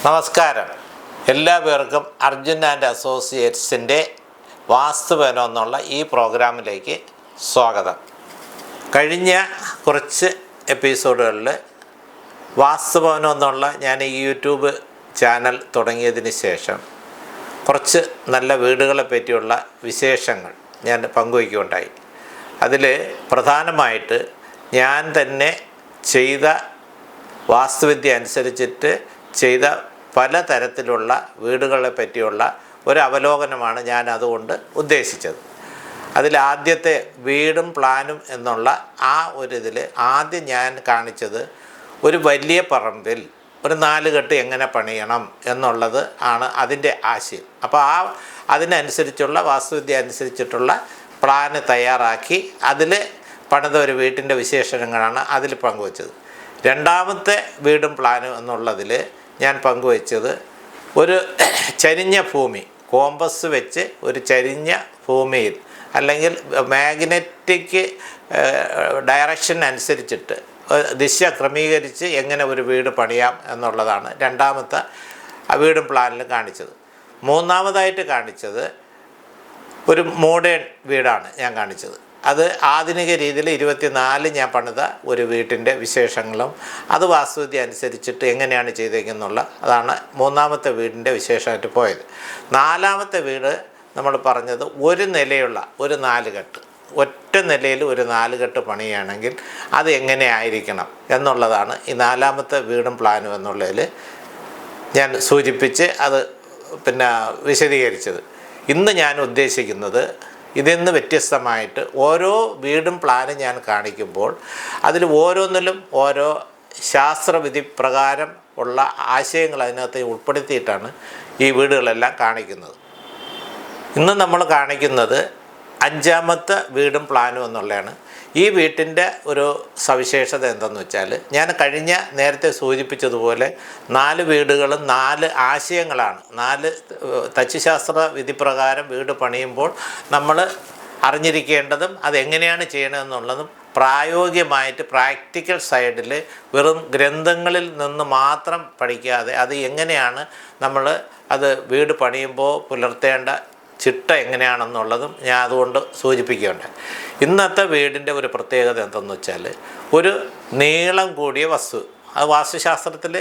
നമസ്കാരം. എല്ലാവർക്കും അർജുൻ ആൻഡ് അസോസിയേറ്റ്സിൻ്റെ വാസ്തുവനം എന്നുള്ള ഈ പ്രോഗ്രാമിലേക്ക് സ്വാഗതം. കഴിഞ്ഞ കുറച്ച് എപ്പിസോഡുകളിൽ വാസ്തുവനം എന്നുള്ള ഞാൻ ഈ യൂട്യൂബ് ചാനൽ തുടങ്ങിയതിന് ശേഷം കുറച്ച് നല്ല വീടുകളെ പറ്റിയുള്ള വിശേഷങ്ങൾ ഞാൻ പങ്കുവയ്ക്കുകയുണ്ടായി. അതിൽ പ്രധാനമായിട്ട് ഞാൻ തന്നെ ചെയ്ത വാസ്തുവിദ്യ അനുസരിച്ചിട്ട് ചെയ്ത പലതരത്തിലുള്ള വീടുകളെ പറ്റിയുള്ള ഒരു അവലോകനമാണ് ഞാൻ അതുകൊണ്ട് ഉദ്ദേശിച്ചത്. അതിലാദ്യത്തെ വീടും പ്ലാനും എന്നുള്ള ആ ഒരിതിൽ ആദ്യം ഞാൻ കാണിച്ചത് ഒരു വലിയ പറമ്പിൽ ഒരു 4 കെട്ട് എങ്ങനെ പണിയണം എന്നുള്ളത് ആണ് അതിൻ്റെ ആശയം. അപ്പോൾ അതിനനുസരിച്ചുള്ള വാസ്തുവിദ്യ അനുസരിച്ചിട്ടുള്ള പ്ലാന് തയ്യാറാക്കി അതിൽ പണിത ഒരു വീട്ടിൻ്റെ വിശേഷങ്ങളാണ് അതിൽ പങ്കുവച്ചത്. രണ്ടാമത്തെ വീടും പ്ലാനും എന്നുള്ളതിൽ ഞാൻ പങ്കുവച്ചത് ഒരു ചരിഞ്ഞ ഭൂമി, കോമ്പസ് വെച്ച് ഒരു ചരിഞ്ഞ ഭൂമിയിൽ അല്ലെങ്കിൽ മാഗ്നറ്റിക് ഡയറക്ഷൻ അനുസരിച്ചിട്ട് ദിശ ക്രമീകരിച്ച് എങ്ങനെ ഒരു വീട് പണിയാം എന്നുള്ളതാണ് രണ്ടാമത്തെ വീടും പ്ലാനിൽ കാണിച്ചത്. മൂന്നാമതായിട്ട് കാണിച്ചത് ഒരു മോഡേൺ വീടാണ് ഞാൻ കാണിച്ചത്. അത് ആധുനിക രീതിയിൽ 24 ഞാൻ പണിത ഒരു വീട്ടിൻ്റെ വിശേഷങ്ങളും അത് വാസ്തുവിദ്യ അനുസരിച്ചിട്ട് എങ്ങനെയാണ് ചെയ്തേക്കുന്നുള്ള അതാണ് മൂന്നാമത്തെ വീടിൻ്റെ വിശേഷമായിട്ട് പോയത്. നാലാമത്തെ വീട് നമ്മൾ പറഞ്ഞത് ഒരു നിലയുള്ള ഒരു 4 കെട്ട്, ഒറ്റ നിലയിൽ ഒരു 4 കെട്ട് പണിയുകയാണെങ്കിൽ അത് എങ്ങനെ ആയിരിക്കണം എന്നുള്ളതാണ് ഈ നാലാമത്തെ വീടും പ്ലാനും എന്നുള്ളതിൽ ഞാൻ സൂചിപ്പിച്ച് അത് വിശദീകരിച്ചത്. ഇന്ന് ഞാൻ ഉദ്ദേശിക്കുന്നത് ഇതിൽ നിന്ന് വ്യത്യസ്തമായിട്ട് ഓരോ വീടും പ്ലാനും ഞാൻ കാണിക്കുമ്പോൾ അതിൽ ഓരോന്നിലും ഓരോ ശാസ്ത്രവിധി പ്രകാരം ഉള്ള ആശയങ്ങൾ അതിനകത്ത് ഉൾപ്പെടുത്തിയിട്ടാണ് ഈ വീടുകളെല്ലാം കാണിക്കുന്നത്. ഇന്ന് നമ്മൾ കാണിക്കുന്നത് 5ാമത്തെ വീടും പ്ലാനും എന്നുള്ളതാണ്. ഈ വീട്ടിൻ്റെ ഒരു സവിശേഷത എന്തെന്ന് വെച്ചാൽ ഞാൻ നേരത്തെ സൂചിപ്പിച്ചതുപോലെ 4 വീടുകളും 4 ആശയങ്ങളാണ്. 4 തച്ചുശാസ്ത്ര വിധിപ്രകാരം വീട് പണിയുമ്പോൾ നമ്മൾ അറിഞ്ഞിരിക്കേണ്ടതും അതെങ്ങനെയാണ് ചെയ്യണമെന്നുള്ളതും പ്രായോഗികമായിട്ട് പ്രാക്ടിക്കൽ സൈഡിൽ വെറും ഗ്രന്ഥങ്ങളിൽ നിന്ന് മാത്രം പഠിക്കാതെ അത് എങ്ങനെയാണ് നമ്മൾ അത് വീട് പണിയുമ്പോൾ പുലർത്തേണ്ട ചിട്ട എങ്ങനെയാണെന്നുള്ളതും ഞാൻ അതുകൊണ്ട് സൂചിപ്പിക്കുകയുണ്ട്. ഇന്നത്തെ വീടിൻ്റെ ഒരു പ്രത്യേകത എന്തെന്ന് വെച്ചാൽ ഒരു നീളം കൂടിയ വസ്തു, അത് വാസ്തുശാസ്ത്രത്തിൽ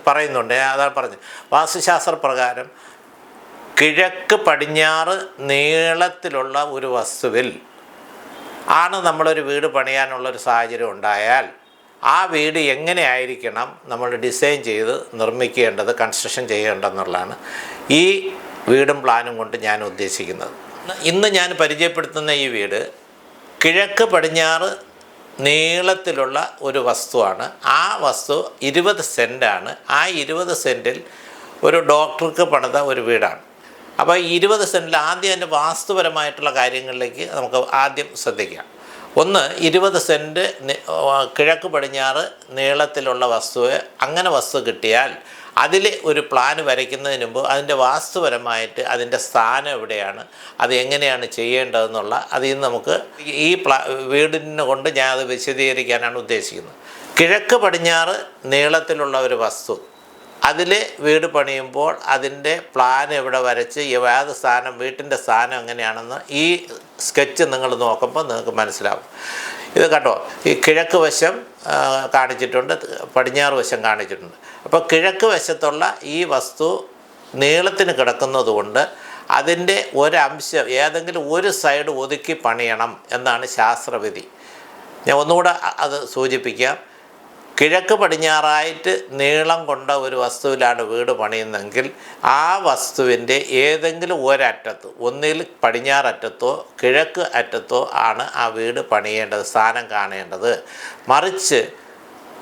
പറയുന്നുണ്ട്. അതാണ് പറഞ്ഞത്. വാസ്തുശാസ്ത്ര പ്രകാരം കിഴക്ക് പടിഞ്ഞാറ് നീളത്തിലുള്ള ഒരു വസ്തുവിൽ ആണ് നമ്മളൊരു വീട് പണിയാനുള്ളൊരു സാഹചര്യം ഉണ്ടായാൽ ആ വീട് എങ്ങനെ ആയിരിക്കണം നമ്മൾ ഡിസൈൻ ചെയ്ത് നിർമ്മിക്കേണ്ടത്, കൺസ്ട്രക്ഷൻ ചെയ്യേണ്ടതെന്നുള്ളതാണ് ഈ വീടും പ്ലാനും കൊണ്ട് ഞാൻ ഉദ്ദേശിക്കുന്നത്. ഇന്ന് ഞാൻ പരിചയപ്പെടുത്തുന്ന ഈ വീട് കിഴക്ക് പടിഞ്ഞാറ് നീളത്തിലുള്ള ഒരു വസ്തുവാണ്. ആ വസ്തു 20 സെൻറ്റാണ്. ആ 20 സെൻറ്റിൽ ഒരു ഡോക്ടർക്ക് പണിത ഒരു വീടാണ്. അപ്പോൾ 20 സെൻറ്റിൽ ആദ്യം അതിൻ്റെ വാസ്തുപരമായിട്ടുള്ള കാര്യങ്ങളിലേക്ക് നമുക്ക് ആദ്യം ശ്രദ്ധിക്കാം. ഒന്ന്, 20 സെൻറ്റ് കിഴക്ക് പടിഞ്ഞാറ് നീളത്തിലുള്ള അങ്ങനെ വസ്തു കിട്ടിയാൽ അതിൽ ഒരു പ്ലാൻ വരയ്ക്കുന്നതിന് മുമ്പ് അതിൻ്റെ വാസ്തുപരമായിട്ട് അതിൻ്റെ സ്ഥാനം എവിടെയാണ്, അത് എങ്ങനെയാണ് ചെയ്യേണ്ടതെന്നുള്ള അതിൽ നിന്ന് നമുക്ക് ഈ വീടിനെ കൊണ്ട് ഞാൻ അത് വിശദീകരിക്കാനാണ് ഉദ്ദേശിക്കുന്നത്. കിഴക്ക് പടിഞ്ഞാറ് നീളത്തിലുള്ള ഒരു വസ്തു അതിൽ വീട് പണിയുമ്പോൾ അതിൻ്റെ പ്ലാൻ എവിടെ വരച്ച് ഏത് സ്ഥാനം, വീട്ടിൻ്റെ സ്ഥാനം എങ്ങനെയാണെന്ന് ഈ സ്കെച്ച് നിങ്ങൾ നോക്കുമ്പോൾ നിങ്ങൾക്ക് മനസ്സിലാവും. ഇത് കണ്ടോ, ഈ കിഴക്ക് വശം കാണിച്ചിട്ടുണ്ട്, പടിഞ്ഞാറ് വശം കാണിച്ചിട്ടുണ്ട്. അപ്പോൾ കിഴക്ക് വശത്തുള്ള ഈ വസ്തു നീളത്തിന് കിടക്കുന്നത് കൊണ്ട് അതിൻ്റെ ഒരംശം ഏതെങ്കിലും ഒരു സൈഡ് ഒതുക്കി പണിയണം എന്നാണ് ശാസ്ത്രവിധി. ഞാൻ ഒന്നുകൂടെ അത് സൂചിപ്പിക്കാം. കിഴക്ക് പടിഞ്ഞാറായിട്ട് നീളം കൊണ്ട ഒരു വസ്തുവിലാണ് വീട് പണിയുന്നതെങ്കിൽ ആ വസ്തുവിൻ്റെ ഏതെങ്കിലും ഒരറ്റത്ത്, ഒന്നിൽ പടിഞ്ഞാററ്റത്തോ കിഴക്ക് അറ്റത്തോ ആണ് ആ വീട് പണിയേണ്ടത്, സ്ഥാനം കാണേണ്ടത്. മറിച്ച്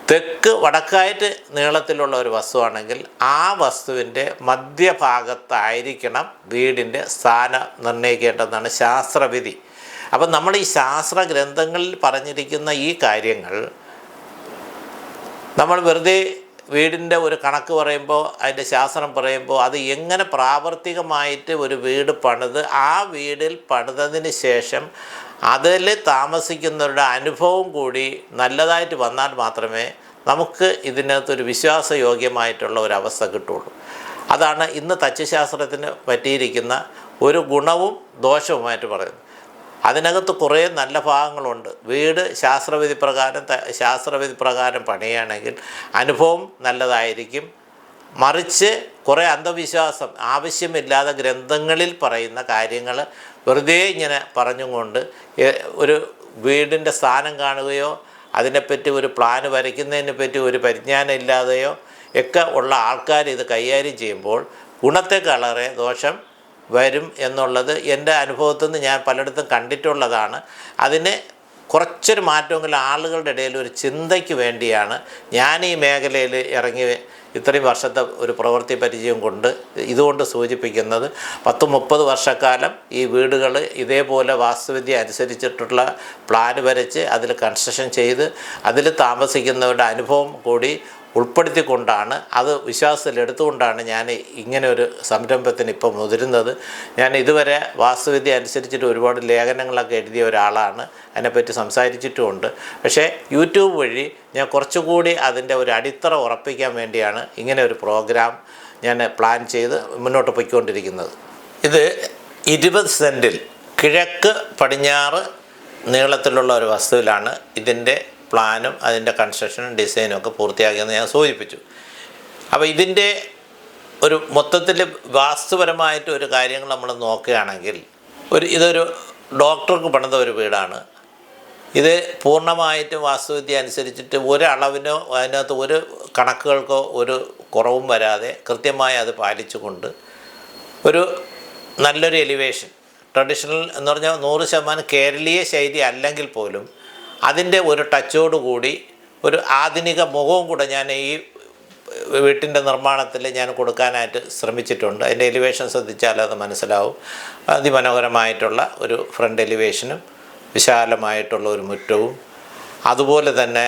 തെക്ക് വടക്കായിട്ട് നീളത്തിലുള്ള ഒരു വസ്തുവാണെങ്കിൽ ആ വസ്തുവിൻ്റെ മധ്യഭാഗത്തായിരിക്കണം വീടിൻ്റെ സ്ഥാനം നിർണ്ണയിക്കേണ്ടതെന്നാണ് ശാസ്ത്രവിധി. അപ്പം നമ്മൾ ഈ ശാസ്ത്ര ഗ്രന്ഥങ്ങളിൽ പറഞ്ഞിരിക്കുന്ന ഈ കാര്യങ്ങൾ നമ്മൾ വെറുതെ വീടിൻ്റെ ഒരു കണക്ക് പറയുമ്പോൾ അതിൻ്റെ ശാസ്ത്രം പറയുമ്പോൾ അത് എങ്ങനെ പ്രാവർത്തികമായിട്ട് ഒരു വീട് പണിത് ആ വീടിൽ പണിതതിന് ശേഷം അതിൽ താമസിക്കുന്നവരുടെ അനുഭവം കൂടി നല്ലതായിട്ട് വന്നാൽ മാത്രമേ നമുക്ക് ഇതിനകത്തൊരു വിശ്വാസയോഗ്യമായിട്ടുള്ള ഒരവസ്ഥ കിട്ടുള്ളൂ. അതാണ് ഇന്ന് തച്ചുശാസ്ത്രത്തിന് പറ്റിയിരിക്കുന്ന ഒരു ഗുണവും ദോഷവുമായിട്ട് പറയുന്നത്. അതിനകത്ത് കുറേ നല്ല ഭാഗങ്ങളുണ്ട്. വീട് ശാസ്ത്രവിധി പ്രകാരം പണിയുകയാണെങ്കിൽ അനുഭവം നല്ലതായിരിക്കും. മറിച്ച് കുറേ അന്ധവിശ്വാസം ആവശ്യമില്ലാതെ ഗ്രന്ഥങ്ങളിൽ പറയുന്ന കാര്യങ്ങൾ വെറുതെ ഇങ്ങനെ പറഞ്ഞുകൊണ്ട് ഒരു വീടിൻ്റെ സ്ഥാനം കാണുകയോ അതിനെപ്പറ്റി ഒരു പ്ലാന് വരയ്ക്കുന്നതിനെ പറ്റി ഒരു പരിജ്ഞാനം ഇല്ലാതെയോ ഒക്കെ ഉള്ള ആൾക്കാർ ഇത് കൈകാര്യം ചെയ്യുമ്പോൾ ഗുണത്തെക്കാളേറെ ദോഷം വരും എന്നുള്ളത് എൻ്റെ അനുഭവത്തിൽ നിന്ന് ഞാൻ പലയിടത്തും കണ്ടിട്ടുള്ളതാണ്. അതിന് കുറച്ചൊരു മാറ്റമെങ്കിലും ആളുകളുടെ ഇടയിൽ ഒരു ചിന്തയ്ക്ക് വേണ്ടിയാണ് ഞാൻ ഈ മേഖലയിൽ ഇറങ്ങി ഇത്രയും വർഷത്തെ ഒരു പ്രവൃത്തി പരിചയം കൊണ്ട് ഇതുകൊണ്ട് സൂചിപ്പിക്കുന്നത്. 10-30 വർഷക്കാലം ഈ വീടുകൾ ഇതേപോലെ വാസ്തുവിദ്യ അനുസരിച്ചിട്ടുള്ള പ്ലാൻ വരച്ച് അതിൽ കൺസ്ട്രക്ഷൻ ചെയ്ത് അതിൽ താമസിക്കുന്നവരുടെ അനുഭവം കൂടി ഉൾപ്പെടുത്തിക്കൊണ്ടാണ്, അത് വിശ്വാസത്തിലെടുത്തുകൊണ്ടാണ് ഞാൻ ഇങ്ങനെ ഒരു സംരംഭത്തിന് ഇപ്പോൾ മുതിരുന്നത്. ഞാൻ ഇതുവരെ വാസ്തുവിദ്യ അനുസരിച്ചിട്ട് ഒരുപാട് ലേഖനങ്ങളൊക്കെ എഴുതിയ ഒരാളാണ്, അതിനെപ്പറ്റി സംസാരിച്ചിട്ടുമുണ്ട്. പക്ഷേ യൂട്യൂബ് വഴി ഞാൻ കുറച്ചുകൂടി അതിൻ്റെ ഒരു അടിത്തറ ഉറപ്പിക്കാൻ വേണ്ടിയാണ് ഇങ്ങനെ ഒരു പ്രോഗ്രാം ഞാൻ പ്ലാൻ ചെയ്ത് മുന്നോട്ട് പോയിക്കൊണ്ടിരിക്കുന്നത്. ഇത് 20 സെൻറ്റിൽ കിഴക്ക് പടിഞ്ഞാറ് നീളത്തിലുള്ള ഒരു വസ്തുവിലാണ് ഇതിൻ്റെ പ്ലാനും അതിൻ്റെ കൺസ്ട്രക്ഷനും ഡിസൈനും ഒക്കെ പൂർത്തിയാക്കിയെന്ന് ഞാൻ സൂചിപ്പിച്ചു. അപ്പോൾ ഇതിൻ്റെ ഒരു മൊത്തത്തിൽ വാസ്തുപരമായിട്ട് ഒരു കാര്യങ്ങൾ നമ്മൾ നോക്കുകയാണെങ്കിൽ ഇതൊരു ഡോക്ടർക്ക് പണിത ഒരു വീടാണ്. ഇത് പൂർണ്ണമായിട്ടും വാസ്തുവിദ്യ അനുസരിച്ചിട്ട് ഒരളവിനോ അതിനകത്ത് ഒരു കണക്കുകൾക്കോ ഒരു കുറവും വരാതെ കൃത്യമായി അത് പാലിച്ചുകൊണ്ട് ഒരു നല്ലൊരു എലിവേഷൻ, ട്രഡീഷണൽ എന്ന് പറഞ്ഞാൽ 100% കേരളീയ ശൈലി അല്ലെങ്കിൽ പോലും അതിൻ്റെ ഒരു ടച്ചോടുകൂടി ഒരു ആധുനിക മുഖവും കൂടെ ഞാൻ ഈ വീട്ടിൻ്റെ നിർമ്മാണത്തിൽ ഞാൻ കൊടുക്കാനായിട്ട് ശ്രമിച്ചിട്ടുണ്ട്. അതിൻ്റെ എലിവേഷൻ ശ്രദ്ധിച്ചാൽ അത് മനസ്സിലാവും. അതിമനോഹരമായിട്ടുള്ള ഒരു ഫ്രണ്ട് എലിവേഷനും വിശാലമായിട്ടുള്ള ഒരു മുറ്റവും അതുപോലെ തന്നെ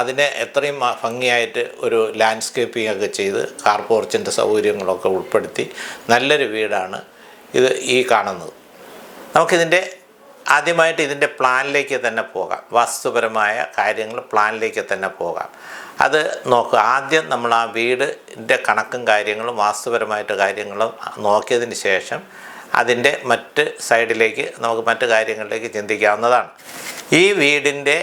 അതിനെ എത്രയും ഭംഗിയായിട്ട് ഒരു ലാൻഡ്സ്കേപ്പിംഗ് ഒക്കെ ചെയ്ത് കാർ പോർച്ചിൻ്റെ സൗകര്യങ്ങളൊക്കെ ഉൾപ്പെടുത്തി നല്ലൊരു വീടാണ് ഇത് ഈ കാണുന്നത്. നമുക്കിതിൻ്റെ ആദ്യമായിട്ട് ഇതിൻ്റെ പ്ലാനിലേക്ക് തന്നെ പോകാം. വാസ്തുപരമായ കാര്യങ്ങൾ പ്ലാനിലേക്ക് തന്നെ പോകാം. അത് നോക്കുക. ആദ്യം നമ്മൾ ആ വീടിൻ്റെ കണക്കും കാര്യങ്ങളും വാസ്തുപരമായിട്ട് കാര്യങ്ങളും നോക്കിയതിന് ശേഷം അതിൻ്റെ മറ്റ് സൈഡിലേക്ക് നമുക്ക് മറ്റ് കാര്യങ്ങളിലേക്ക് ചിന്തിക്കാവുന്നതാണ്. ഈ വീടിൻ്റെ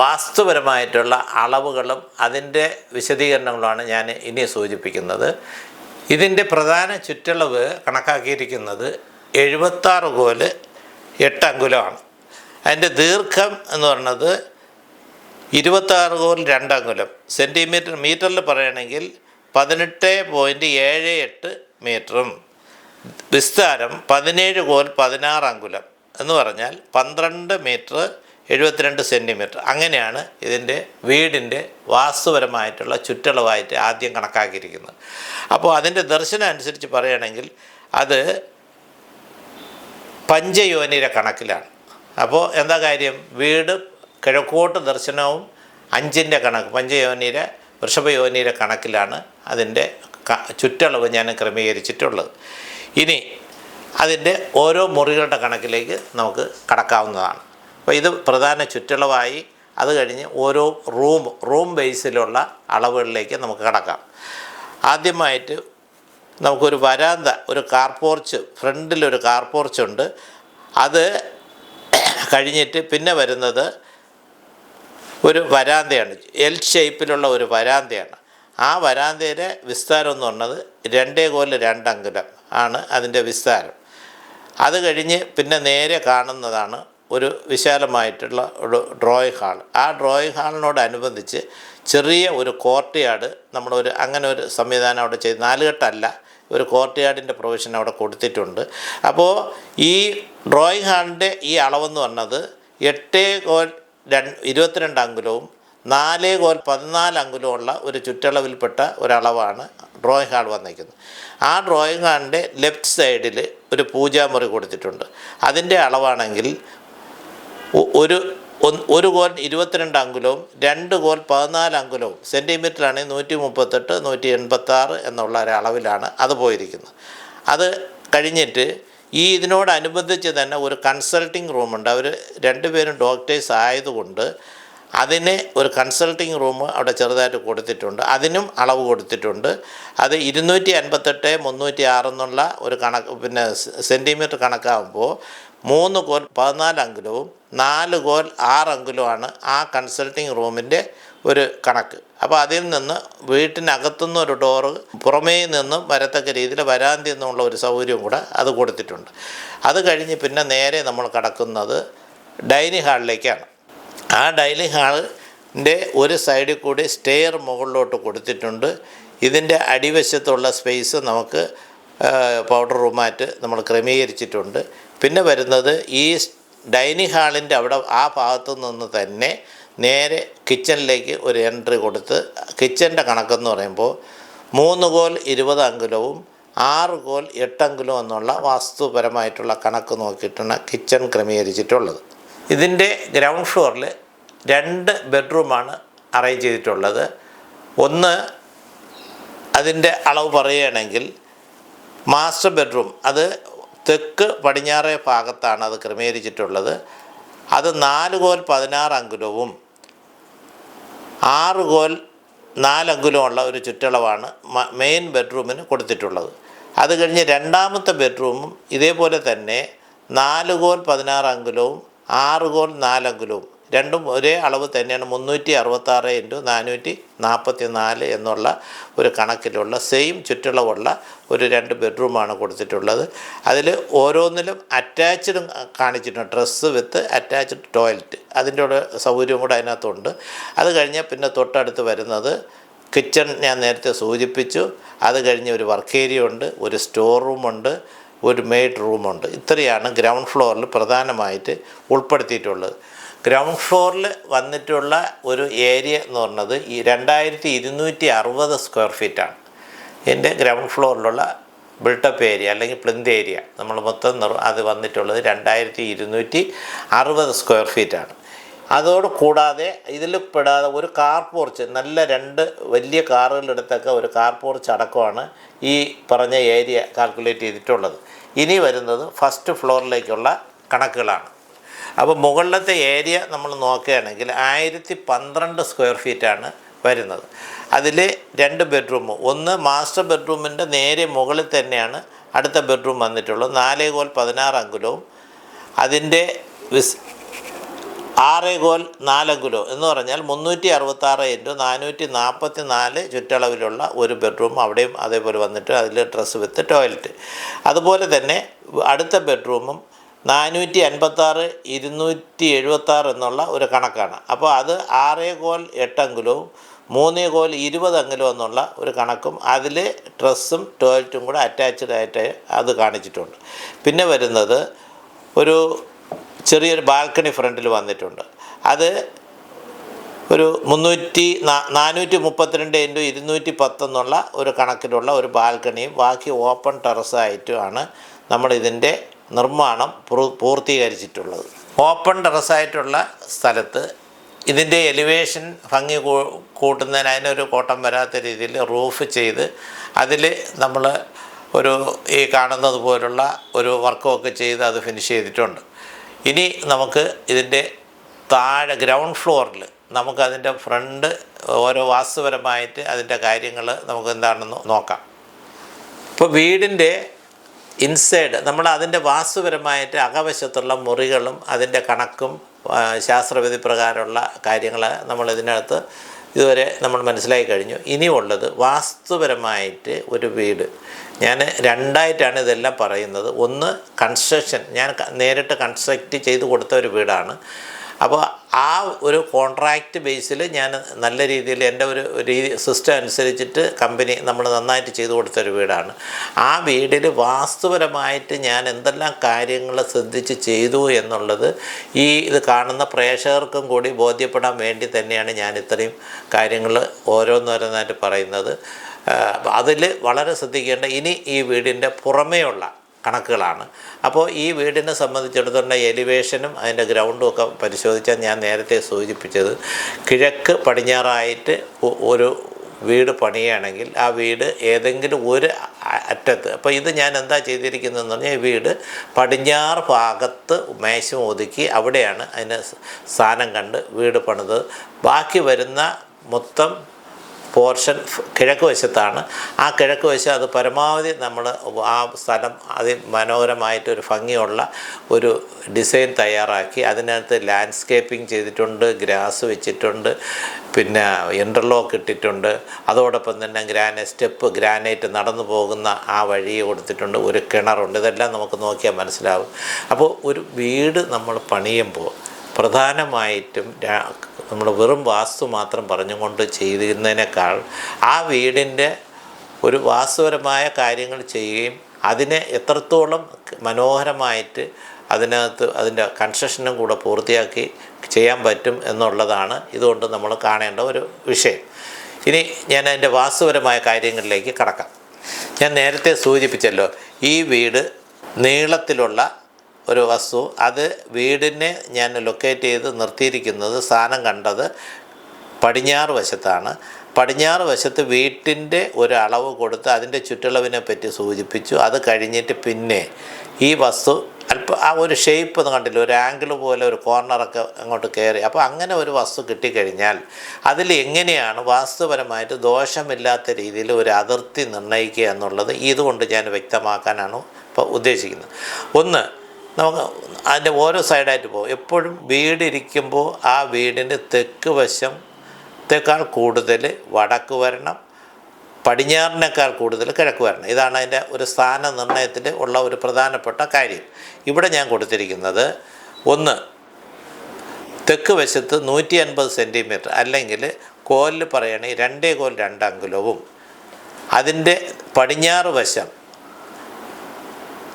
വാസ്തുപരമായിട്ടുള്ള അളവുകളും അതിൻ്റെ വിശദീകരണങ്ങളുമാണ് ഞാൻ ഇനി സൂചിപ്പിക്കുന്നത്. ഇതിൻ്റെ പ്രധാന ചുറ്റളവ് കണക്കാക്കിയിരിക്കുന്നത് 76 കോല് 8 അങ്കുലമാണ്. അതിൻ്റെ ദീർഘം എന്ന് പറയുന്നത് 26 കോൽ 2 അങ്കുലം. മീറ്ററിൽ പറയുകയാണെങ്കിൽ 18.78 മീറ്ററും വിസ്താരം 17 കോൽ 16 അങ്കുലം എന്ന് പറഞ്ഞാൽ 12 മീറ്റർ 72 സെൻറ്റിമീറ്റർ. അങ്ങനെയാണ് ഇതിൻ്റെ വീടിൻ്റെ വാസ്തുപരമായിട്ടുള്ള ചുറ്റളവായിട്ട് ആദ്യം കണക്കാക്കിയിരിക്കുന്നത്. അപ്പോൾ അതിൻ്റെ ദർശനം അനുസരിച്ച് പറയുകയാണെങ്കിൽ അത് പഞ്ചയോനിര കണക്കിലാണ്. അപ്പോൾ എന്താ കാര്യം, വീട് കിഴക്കോട്ട് ദർശനവും 5ൻ്റെ കണക്ക് പഞ്ചയോനിര വൃഷഭയോനിര കണക്കിലാണ് അതിൻ്റെ ചുറ്റളവ് ഞാൻ ക്രമീകരിച്ചിട്ടുള്ളത്. ഇനി അതിൻ്റെ ഓരോ മുറികളുടെ കണക്കിലേക്ക് നമുക്ക് കടക്കാവുന്നതാണ്. അപ്പോൾ ഇത് പ്രധാന ചുറ്റളവായി. അത് കഴിഞ്ഞ് ഓരോ റൂം ബേസിലുള്ള അളവുകളിലേക്ക് നമുക്ക് കടക്കാം. ആദ്യമായിട്ട് നമുക്കൊരു വരാന്ത, ഒരു കാർ പോർച്ച്, ഫ്രണ്ടിലൊരു കാർ പോർച്ചുണ്ട്. അത് കഴിഞ്ഞിട്ട് പിന്നെ വരുന്നത് ഒരു വരാന്തയാണ്, എൽ ഷേപ്പിലുള്ള ഒരു വരാന്തയാണ്. ആ വരാന്തയുടെ വിസ്താരം എന്ന് പറഞ്ഞത് 2 കോൽ 2 അങ്കുലം ആണ് അതിൻ്റെ വിസ്താരം. അത് കഴിഞ്ഞ് പിന്നെ നേരെ കാണുന്നതാണ് ഒരു വിശാലമായിട്ടുള്ള ഒരു ഡ്രോയിങ് ഹാൾ. ആ ഡ്രോയിങ് ഹാളിനോടനുബന്ധിച്ച് ചെറിയ ഒരു കോർട്ട് യാർഡ് അങ്ങനെ ഒരു സംവിധാനം അവിടെ ചെയ്ത്, 4 കെട്ടല്ല, ഒരു കോർട്ട് യാർഡിൻ്റെ പ്രൊവിഷൻ അവിടെ കൊടുത്തിട്ടുണ്ട്. അപ്പോൾ ഈ ഡ്രോയിങ് ഹാളിൻ്റെ ഈ അളവെന്ന് പറഞ്ഞത് 8 കോൽ 22 അങ്കുലവും 4 കോൽ 14 അങ്കുലമുള്ള ഒരു ചുറ്റളവിൽപ്പെട്ട ഒരളവാണ് ഡ്രോയിങ് ഹാൾ വന്നിരിക്കുന്നത്. ആ ഡ്രോയിങ് ഹാളിൻ്റെ ലെഫ്റ്റ് സൈഡിൽ ഒരു പൂജാമുറി കൊടുത്തിട്ടുണ്ട്. അതിൻ്റെ അളവാണെങ്കിൽ 1 കോൽ 22 അങ്കുലവും 2 കോൽ 14 അങ്കുലവും സെൻറ്റിമീറ്ററാണെങ്കിൽ 138, 186 എന്നുള്ള ഒരളവിലാണ് അത് പോയിരിക്കുന്നത്. അത് കഴിഞ്ഞിട്ട് ഇതിനോടനുബന്ധിച്ച് തന്നെ ഒരു കൺസൾട്ടിങ് റൂമുണ്ട്. അവർ 2 പേരും ഡോക്ടേഴ്സ് ആയതുകൊണ്ട് അതിന് ഒരു കൺസൾട്ടിങ് റൂം അവിടെ ചെറുതായിട്ട് കൊടുത്തിട്ടുണ്ട്. അതിനും അളവ് കൊടുത്തിട്ടുണ്ട്. അത് 258 306 എന്നുള്ള ഒരു കണക്ക് സെൻറ്റിമീറ്റർ കണക്കാകുമ്പോൾ 3 കോൽ 14 അങ്കുലവും 4 കോൽ 6 അങ്കുലവുമാണ് ആ കൺസൾട്ടിങ് റൂമിൻ്റെ ഒരു കണക്ക്. അപ്പോൾ അതിൽ നിന്ന് വീട്ടിനകത്തുനിന്ന് ഒരു ഡോറ് പുറമേ നിന്നും വരത്തക്ക രീതിയിൽ വരാന്തി നിന്നുള്ള ഒരു സൗകര്യവും കൂടെ അത് കൊടുത്തിട്ടുണ്ട്. അത് കഴിഞ്ഞ് പിന്നെ നേരെ നമ്മൾ കടക്കുന്നത് ഡൈനിങ് ഹാളിലേക്കാണ്. ആ ഡൈനിങ് ഹാളിൻ്റെ ഒരു സൈഡിൽ കൂടി സ്റ്റെയർ മുകളിലോട്ട് കൊടുത്തിട്ടുണ്ട്. ഇതിൻ്റെ അടിവശത്തുള്ള സ്പേസ് നമുക്ക് പൗഡർ റൂമായിട്ട് നമ്മൾ ക്രമീകരിച്ചിട്ടുണ്ട്. പിന്നെ വരുന്നത് ഈ ഡൈനിങ് ഹാളിൻ്റെ അവിടെ ആ ഭാഗത്തു നിന്ന് തന്നെ നേരെ കിച്ചണിലേക്ക് ഒരു എൻട്രി കൊടുത്ത് കിച്ചൻ്റെ കണക്കെന്ന് പറയുമ്പോൾ 3 കോൽ 20 അങ്കുലവും 6 കോൽ 8 അങ്കുലവും എന്നുള്ള വാസ്തുപരമായിട്ടുള്ള കണക്ക് നോക്കിയിട്ടാണ് കിച്ചൺ ക്രമീകരിച്ചിട്ടുള്ളത്. ഇതിൻ്റെ ഗ്രൗണ്ട് ഫ്ലോറിൽ 2 ബെഡ്റൂമാണ് അറേഞ്ച് ചെയ്തിട്ടുള്ളത്. ഒന്ന് അതിൻ്റെ അളവ് പറയുകയാണെങ്കിൽ മാസ്റ്റർ ബെഡ്റൂം അത് തെക്ക് പടിഞ്ഞാറേ ഭാഗത്താണ് അത് ക്രമീകരിച്ചിട്ടുള്ളത്. അത് 4 കോൽ 16 അങ്കുലവും 6 കോൽ 4 അങ്കുലമുള്ള ഒരു ചുറ്റളവാണ് മെയിൻ ബെഡ്റൂമിന് കൊടുത്തിട്ടുള്ളത്. അത് കഴിഞ്ഞ് രണ്ടാമത്തെ ബെഡ്റൂമും ഇതേപോലെ തന്നെ 4 കോൽ 16 അങ്കുലവും 6 കോൽ 4 അങ്കുലവും രണ്ടും ഒരേ അളവ് തന്നെയാണ്. 366 × 444 എന്നുള്ള ഒരു കണക്കിലുള്ള സെയിം ചുറ്റളവുള്ള ഒരു 2 ബെഡ്റൂമാണ് കൊടുത്തിട്ടുള്ളത്. അതിൽ ഓരോന്നിലും അറ്റാച്ച്ഡും കാണിച്ചിട്ടുണ്ട്. ഡ്രസ്സ് വിത്ത് അറ്റാച്ച്ഡ് ടോയ്ലറ്റ് അതിൻ്റെ ഒരു സൗകര്യവും കൂടെ അതിനകത്തുണ്ട്. അത് കഴിഞ്ഞാൽ പിന്നെ തൊട്ടടുത്ത് വരുന്നത് കിച്ചൺ ഞാൻ നേരത്തെ സൂചിപ്പിച്ചു. അത് കഴിഞ്ഞ് ഒരു വർക്ക് ഏരിയ ഉണ്ട്, ഒരു സ്റ്റോർ റൂമുണ്ട്, ഒരു മെയ്ഡ് റൂമുണ്ട്. ഇത്രയാണ് ഗ്രൗണ്ട് ഫ്ലോറിൽ പ്രധാനമായിട്ട് ഉൾപ്പെടുത്തിയിട്ടുള്ളത്. ഗ്രൗണ്ട് ഫ്ലോറിൽ വന്നിട്ടുള്ള ഒരു ഏരിയ എന്ന് പറഞ്ഞത് ഈ 2260 സ്ക്വയർ ഫീറ്റാണ്. എൻ്റെ ഗ്രൗണ്ട് ഫ്ലോറിലുള്ള ബിൽട്ടപ്പ് ഏരിയ അല്ലെങ്കിൽ പ്ലിന്ത് ഏരിയ നമ്മൾ മൊത്തം അത് വന്നിട്ടുള്ളത് 2260 സ്ക്വയർ ഫീറ്റാണ്. അതോട് കൂടാതെ ഇതിൽ പെടാതെ ഒരു കാർ പോർച്ച്, നല്ല 2 വലിയ കാറുകളെടുത്തൊക്കെ ഒരു കാർ പോർച്ച് അടക്കമാണ് ഈ പറഞ്ഞ ഏരിയ കാൽക്കുലേറ്റ് ചെയ്തിട്ടുള്ളത്. ഇനി വരുന്നത് ഫസ്റ്റ് ഫ്ലോറിലേക്കുള്ള കണക്കുകളാണ്. അപ്പോൾ മുകളിലത്തെ ഏരിയ നമ്മൾ നോക്കുകയാണെങ്കിൽ 1012 സ്ക്വയർ ഫീറ്റാണ് വരുന്നത്. അതിൽ 2 ബെഡ്റൂം, ഒന്ന് മാസ്റ്റർ ബെഡ്റൂമിൻ്റെ നേരെ മുകളിൽ തന്നെയാണ് അടുത്ത ബെഡ്റൂം വന്നിട്ടുള്ളത്. 4 കോൽ 16 അങ്കുലവും അതിൻ്റെ 6 കോൽ 4 അങ്കുലവും എന്ന് പറഞ്ഞാൽ 366 × 444 ചുറ്റളവിലുള്ള ഒരു ബെഡ്റൂം അവിടെയും അതേപോലെ വന്നിട്ട് അതിൽ ഡ്രസ്സ് വിത്ത് ടോയ്ലറ്റ്. അതുപോലെ തന്നെ അടുത്ത ബെഡ്റൂമും 456 276 എന്നുള്ള ഒരു കണക്കാണ്. അപ്പോൾ അത് 6 കോൽ 8 അങ്കുലവും 3 കോൽ 20 അങ്കുലവും എന്നുള്ള ഒരു കണക്കും അതിൽ ഡ്രസ്സും ടോയ്ലറ്റും കൂടെ അറ്റാച്ച്ഡ് ആയിട്ട് അത് കാണിച്ചിട്ടുണ്ട്. പിന്നെ വരുന്നത് ഒരു ചെറിയൊരു ബാൽക്കണി ഫ്രണ്ടിൽ വന്നിട്ടുണ്ട്. അത് ഒരു 432 × 210 എന്നുള്ള ഒരു കണക്കിലുള്ള ഒരു ബാൽക്കണിയും ബാക്കി ഓപ്പൺ ടെറസായിട്ടുമാണ് നമ്മളിതിൻ്റെ നിർമ്മാണം പൂർത്തീകരിച്ചിട്ടുള്ളത്. ഓപ്പൺ ടെറസായിട്ടുള്ള സ്ഥലത്ത് ഇതിൻ്റെ എലിവേഷൻ ഭംഗി കൂട്ടുന്നതിന് അതിനൊരു കോട്ടം വരാത്ത രീതിയിൽ റൂഫ് ചെയ്ത് അതിൽ നമ്മൾ ഒരു ഈ കാണുന്നത് പോലുള്ള ഒരു വർക്കൊക്കെ ചെയ്ത് അത് ഫിനിഷ് ചെയ്തിട്ടുണ്ട്. ഇനി നമുക്ക് ഇതിൻ്റെ താഴെ ഗ്രൗണ്ട് ഫ്ലോറിൽ നമുക്കതിൻ്റെ ഫ്രണ്ട് ഓരോ വാസ്തുപരമായിട്ട് അതിൻ്റെ കാര്യങ്ങൾ നമുക്ക് എന്താണെന്ന് നോക്കാം. ഇപ്പോൾ വീടിൻ്റെ ഇൻസൈഡ് നമ്മൾ അതിൻ്റെ വാസ്തുപരമായിട്ട് അകവശത്തുള്ള മുറികളും അതിൻ്റെ കണക്കും ശാസ്ത്രവിധി പ്രകാരമുള്ള കാര്യങ്ങൾ നമ്മൾ ഇതിനകത്ത് ഇതുവരെ നമ്മൾ മനസ്സിലാക്കി കഴിഞ്ഞു. ഇനിയുള്ളത് വാസ്തുപരമായിട്ട് ഒരു വീട് ഞാൻ 2ആയിട്ടാണ് ഇതെല്ലാം പറയുന്നത്. ഒന്ന് കൺസ്ട്രക്ഷൻ, ഞാൻ നേരിട്ട് കൺസ്ട്രക്റ്റ് ചെയ്ത് കൊടുത്ത ഒരു വീടാണ്. അപ്പോൾ ആ ഒരു കോൺട്രാക്റ്റ് ബേസിൽ ഞാൻ നല്ല രീതിയിൽ എൻ്റെ ഒരു സിസ്റ്റം അനുസരിച്ചിട്ട് കമ്പനി നമ്മൾ നന്നായിട്ട് ചെയ്തു കൊടുത്തൊരു വീടാണ്. ആ വീടിൽ വാസ്തുപരമായിട്ട് ഞാൻ എന്തെല്ലാം കാര്യങ്ങൾ ശ്രദ്ധിച്ച് ചെയ്തു എന്നുള്ളത് ഇത് കാണുന്ന പ്രേക്ഷകർക്കും കൂടി ബോധ്യപ്പെടാൻ വേണ്ടി തന്നെയാണ് ഞാൻ ഇത്രയും കാര്യങ്ങൾ ഓരോന്നോരോന്നായിട്ട് പറയുന്നത്. അതിൽ വളരെ ശ്രദ്ധിക്കേണ്ട ഇനി ഈ വീടിൻ്റെ പുറമേയുള്ള കണക്കുകളാണ്. അപ്പോൾ ഈ വീടിനെ സംബന്ധിച്ചിടത്തോളം എലിവേഷനും അതിൻ്റെ ഗ്രൗണ്ടും ഒക്കെ പരിശോധിച്ചാൽ ഞാൻ നേരത്തെ സൂചിപ്പിച്ചത് കിഴക്ക് പടിഞ്ഞാറായിട്ട് ഒരു വീട് പണിയുകയാണെങ്കിൽ ആ വീട് ഏതെങ്കിലും ഒരു അറ്റത്ത്, അപ്പോൾ ഇത് ഞാൻ എന്താ ചെയ്തിരിക്കുന്നതെന്ന് പറഞ്ഞാൽ ഈ വീട് പടിഞ്ഞാറ് ഭാഗത്ത് മേശം ഒതുക്കി അവിടെയാണ് അതിന് സ്ഥാനം കണ്ട് വീട് പണിത്. ബാക്കി വരുന്ന മൊത്തം പോർഷൻ കിഴക്ക് വശത്താണ്. ആ കിഴക്ക് വശം അത് പരമാവധി നമ്മൾ ആ സ്ഥലം മനോഹരമായിട്ടൊരു ഭംഗിയുള്ള ഒരു ഡിസൈൻ തയ്യാറാക്കി അതിനകത്ത് ലാൻഡ്സ്കേപ്പിംഗ് ചെയ്തിട്ടുണ്ട്, ഗ്രാസ് വെച്ചിട്ടുണ്ട്, പിന്നെ ഇൻ്റർലോക്ക് ഇട്ടിട്ടുണ്ട്. അതോടൊപ്പം തന്നെ ഗ്രാനൈറ്റ് നടന്നു പോകുന്ന ആ വഴി കൊടുത്തിട്ടുണ്ട്, ഒരു കിണറുണ്ട്. ഇതെല്ലാം നമുക്ക് നോക്കിയാൽ മനസ്സിലാവും. അപ്പോൾ ഒരു വീട് നമ്മൾ പണിയുമ്പോൾ പ്രധാനമായിട്ടും നമ്മൾ വെറും വാസ്തു മാത്രം പറഞ്ഞുകൊണ്ട് ചെയ്യുന്നതിനേക്കാൾ ആ വീടിൻ്റെ ഒരു വാസ്തുപരമായ കാര്യങ്ങൾ ചെയ്യുകയും അതിനെ എത്രത്തോളം മനോഹരമായിട്ട് അതിൻ്റെ കൺസ്ട്രക്ഷനും കൂടെ പൂർത്തിയാക്കി ചെയ്യാൻ പറ്റും എന്നുള്ളതാണ് ഇതുകൊണ്ട് നമ്മൾ കാണേണ്ട ഒരു വിഷയം. ഇനി ഞാൻ അതിൻ്റെ വാസ്തുപരമായ കാര്യങ്ങളിലേക്ക് കടക്കാം. ഞാൻ നേരത്തെ സൂചിപ്പിച്ചല്ലോ, ഈ വീട് നീളത്തിലുള്ള ഒരു വസ്തു, അത് വീടിനെ ഞാൻ ലൊക്കേറ്റ് ചെയ്ത് നിർത്തിയിരിക്കുന്നത്, സ്ഥാനം കണ്ടത് പടിഞ്ഞാറ് വശത്താണ്. പടിഞ്ഞാറ് വശത്ത് വീട്ടിൻ്റെ ഒരു അളവ് കൊടുത്ത് അതിൻ്റെ ചുറ്റളവിനെ പറ്റി സൂചിപ്പിച്ചു. അത് കഴിഞ്ഞിട്ട് പിന്നെ ഈ വസ്തു അല്പം ആ ഒരു ഷേപ്പ് ഒന്ന് കണ്ടില്ല, ഒരു ആംഗിൾ പോലെ ഒരു കോർണറൊക്കെ അങ്ങോട്ട് കയറി. അപ്പോൾ അങ്ങനെ ഒരു വസ്തു കിട്ടിക്കഴിഞ്ഞാൽ അതിൽ എങ്ങനെയാണ് വാസ്തുപരമായിട്ട് ദോഷമില്ലാത്ത രീതിയിൽ ഒരു അതിർത്തി നിർണ്ണയിക്കുക എന്നുള്ളത് ഇതുകൊണ്ട് ഞാൻ വ്യക്തമാക്കാനാണ് ഇപ്പോൾ ഉദ്ദേശിക്കുന്നത്. ഒന്ന്, നമുക്ക് അതിൻ്റെ ഓരോ സൈഡായിട്ട് പോകും. എപ്പോഴും വീടിരിക്കുമ്പോൾ ആ വീടിൻ്റെ തെക്ക് വശത്തേക്കാൾ കൂടുതൽ വടക്ക് വരണം, പടിഞ്ഞാറിനേക്കാൾ കൂടുതൽ കിഴക്ക് വരണം. ഇതാണ് അതിൻ്റെ ഒരു സ്ഥാന നിർണ്ണയത്തിൽ ഉള്ള ഒരു പ്രധാനപ്പെട്ട കാര്യം. ഇവിടെ ഞാൻ കൊടുത്തിരിക്കുന്നത്, ഒന്ന്, തെക്ക് വശത്ത് 150 സെൻറ്റിമീറ്റർ അല്ലെങ്കിൽ കോലിൽ പറയുകയാണെങ്കിൽ 2 കോൽ 2 അങ്കുലവും, അതിൻ്റെ പടിഞ്ഞാറ് വശം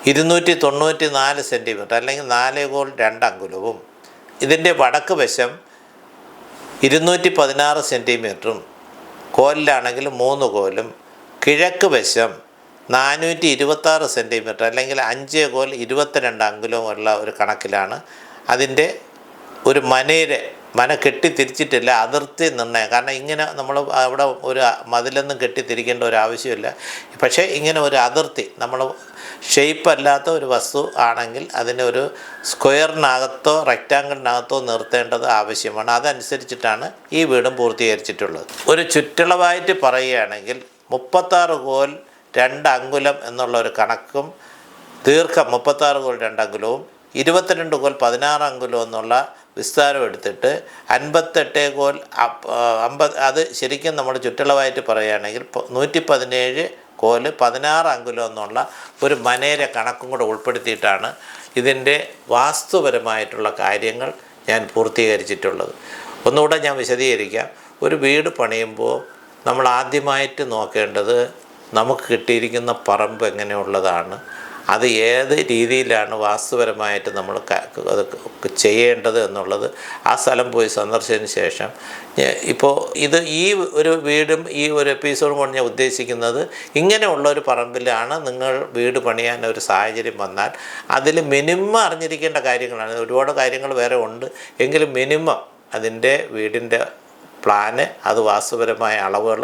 294 സെൻറ്റിമീറ്റർ അല്ലെങ്കിൽ 4 കോൽ 2 അങ്കുലവും, ഇതിൻ്റെ വടക്ക് വശം 216 സെൻറ്റിമീറ്ററും, കോലിലാണെങ്കിൽ 3 കോലും, കിഴക്ക് വശം 426 സെൻറ്റിമീറ്റർ അല്ലെങ്കിൽ 5 കോൽ 22 അങ്കുലവും ഉള്ള ഒരു കണക്കിലാണ് അതിൻ്റെ ഒരു മന കെട്ടി തിരിച്ചിട്ടില്ല, അതിർത്തി നിർണ്ണയം. കാരണം ഇങ്ങനെ നമ്മൾ അവിടെ ഒരു മതിലൊന്നും കെട്ടി തിരിക്കേണ്ട ഒരു ആവശ്യമില്ല. പക്ഷേ ഇങ്ങനെ ഒരു അതിർത്തി, നമ്മൾ ഷേപ്പ് അല്ലാത്ത ഒരു വസ്തു ആണെങ്കിൽ അതിനൊരു സ്ക്വയറിനകത്തോ റെക്റ്റാങ്കിളിനകത്തോ നിർത്തേണ്ടത് ആവശ്യമാണ്. അതനുസരിച്ചിട്ടാണ് ഈ വീടും പൂർത്തീകരിച്ചിട്ടുള്ളത്. ഒരു ചുറ്റളവായിട്ട് പറയുകയാണെങ്കിൽ 36 കോൽ 2 അങ്കുലം എന്നുള്ള ഒരു കണക്കും, ദീർഘം 36 കോൽ 2 അങ്കുലവും 22 കോൽ 16 അങ്കുലം എന്നുള്ള വിസ്താരം എടുത്തിട്ട് 58 കോൽ 50, അത് ശരിക്കും നമ്മൾ ചുറ്റളവായിട്ട് പറയുകയാണെങ്കിൽ 117 കോല് 16 അങ്കുലം എന്നുള്ള ഒരു മനേരെ കണക്കും കൂടെ ഉൾപ്പെടുത്തിയിട്ടാണ് ഇതിൻ്റെ വാസ്തുപരമായിട്ടുള്ള കാര്യങ്ങൾ ഞാൻ പൂർത്തീകരിച്ചിട്ടുള്ളത്. ഒന്നുകൂടെ ഞാൻ വിശദീകരിക്കാം. ഒരു വീട് പണിയുമ്പോൾ നമ്മൾ ആദ്യമായിട്ട് നോക്കേണ്ടത് നമുക്ക് കിട്ടിയിരിക്കുന്ന പറമ്പ് എങ്ങനെയുള്ളതാണ്, അത് ഏത് രീതിയിലാണ് വാസ്തുപരമായിട്ട് നമ്മൾ അത് ചെയ്യേണ്ടത് എന്നുള്ളത് ആ സ്ഥലം പോയി സന്ദർശിച്ചതിന് ശേഷം. ഇപ്പോൾ ഈ ഒരു വീടും ഈ ഒരു എപ്പിസോഡും കൊണ്ട് ഞാൻ ഉദ്ദേശിക്കുന്നത്, ഇങ്ങനെയുള്ളൊരു പറമ്പിലാണ് നിങ്ങൾ വീട് പണിയാൻ ഒരു സാഹചര്യം വന്നാൽ അതിൽ മിനിമം അറിഞ്ഞിരിക്കേണ്ട കാര്യങ്ങളാണ്. ഒരുപാട് കാര്യങ്ങൾ വേറെ ഉണ്ട്, എങ്കിലും മിനിമം അതിൻ്റെ വീടിൻ്റെ പ്ലാന്, അത് വാസ്തുപരമായ അളവുകൾ,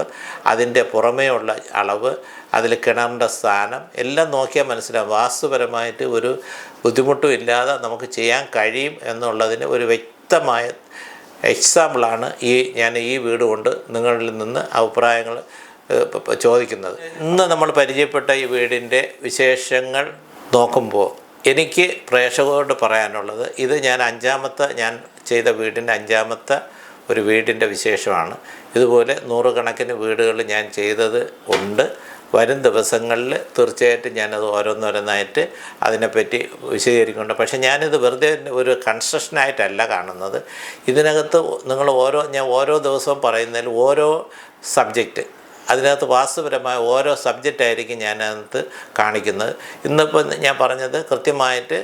അതിൻ്റെ പുറമേയുള്ള അളവ്, അതിൽ കിണറിൻ്റെ സ്ഥാനം എല്ലാം നോക്കിയാൽ മനസ്സിലാവും. വാസ്തുപരമായിട്ട് ഒരു ബുദ്ധിമുട്ടും ഇല്ലാതെ നമുക്ക് ചെയ്യാൻ കഴിയും എന്നുള്ളതിന് ഒരു വ്യക്തമായ എക്സാമ്പിളാണ് ഞാൻ ഈ വീട് കൊണ്ട് നിങ്ങളിൽ നിന്ന് അഭിപ്രായങ്ങൾ ചോദിക്കുന്നത്. ഇന്ന് നമ്മൾ പരിചയപ്പെട്ട ഈ വീടിൻ്റെ വിശേഷങ്ങൾ നോക്കുമ്പോൾ എനിക്ക് പ്രേക്ഷകരോട് പറയാനുള്ളത്, ഇത് ഞാൻ ചെയ്ത വീടിൻ്റെ 5ാമത്തെ ഒരു വീടിൻ്റെ വിശേഷമാണ്. ഇതുപോലെ 100 കണക്കിന് വീടുകൾ ഞാൻ ചെയ്തത് ഉണ്ട്. വരും ദിവസങ്ങളിൽ തീർച്ചയായിട്ടും ഞാനത് ഓരോന്നോരോന്നായിട്ട് അതിനെപ്പറ്റി വിശദീകരിക്കുന്നുണ്ട്. പക്ഷേ ഞാനിത് വെറുതെ ഒരു കൺസ്ട്രക്ഷനായിട്ടല്ല കാണുന്നത്. ഇതിനകത്ത് ഞാൻ ഓരോ ദിവസവും പറയുന്നതിൽ ഓരോ സബ്ജക്റ്റ്, അതിനകത്ത് വാസ്തുപരമായ ഓരോ സബ്ജക്റ്റായിരിക്കും ഞാനകത്ത് കാണിക്കുന്നത്. ഇന്നിപ്പോൾ ഞാൻ പറഞ്ഞത് കൃത്യമായിട്ട്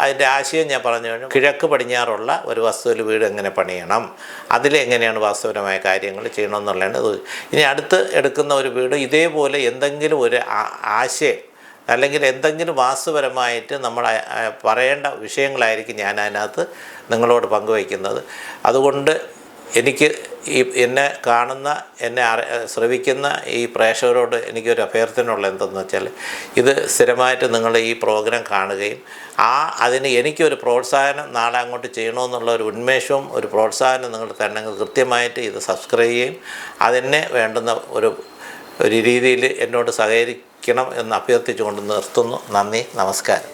അതിൻ്റെ ആശയം ഞാൻ പറഞ്ഞു കഴിഞ്ഞു. കിഴക്ക് പടിഞ്ഞാറുള്ള ഒരു വസ്തുവിൽ വീട് എങ്ങനെ പണിയണം, അതിലെങ്ങനെയാണ് വാസ്തുപരമായ കാര്യങ്ങൾ ചെയ്യണമെന്നുള്ളതാണ്. ഇനി അടുത്ത് എടുക്കുന്ന ഒരു വീട് ഇതേപോലെ എന്തെങ്കിലും ഒരു ആശയം അല്ലെങ്കിൽ എന്തെങ്കിലും വാസ്തുപരമായിട്ട് നമ്മൾ പറയേണ്ട വിഷയങ്ങളായിരിക്കും ഞാൻ അതിനകത്ത് നിങ്ങളോട് പങ്കുവയ്ക്കുന്നത്. അതുകൊണ്ട് എനിക്ക് എന്നെ കാണുന്ന ശ്രവിക്കുന്ന ഈ പ്രേക്ഷകരോട് എനിക്കൊരു അഭ്യർത്ഥനയുള്ള എന്തെന്ന് വെച്ചാൽ, ഇത് സ്ഥിരമായിട്ട് നിങ്ങൾ ഈ പ്രോഗ്രാം കാണുകയും അതിന് എനിക്കൊരു പ്രോത്സാഹനം നാളെ അങ്ങോട്ട് ചെയ്യണമെന്നുള്ള ഒരു ഉന്മേഷവും ഒരു പ്രോത്സാഹനം നിങ്ങൾ തരണമെങ്കിൽ കൃത്യമായിട്ട് ഇത് സബ്സ്ക്രൈബ് ചെയ്യുകയും അതിനെ വേണ്ടുന്ന ഒരു രീതിയിൽ എന്നോട് സഹകരിക്കണം എന്ന് അഭ്യർത്ഥിച്ചുകൊണ്ട് നിർത്തുന്നു. നന്ദി, നമസ്കാരം.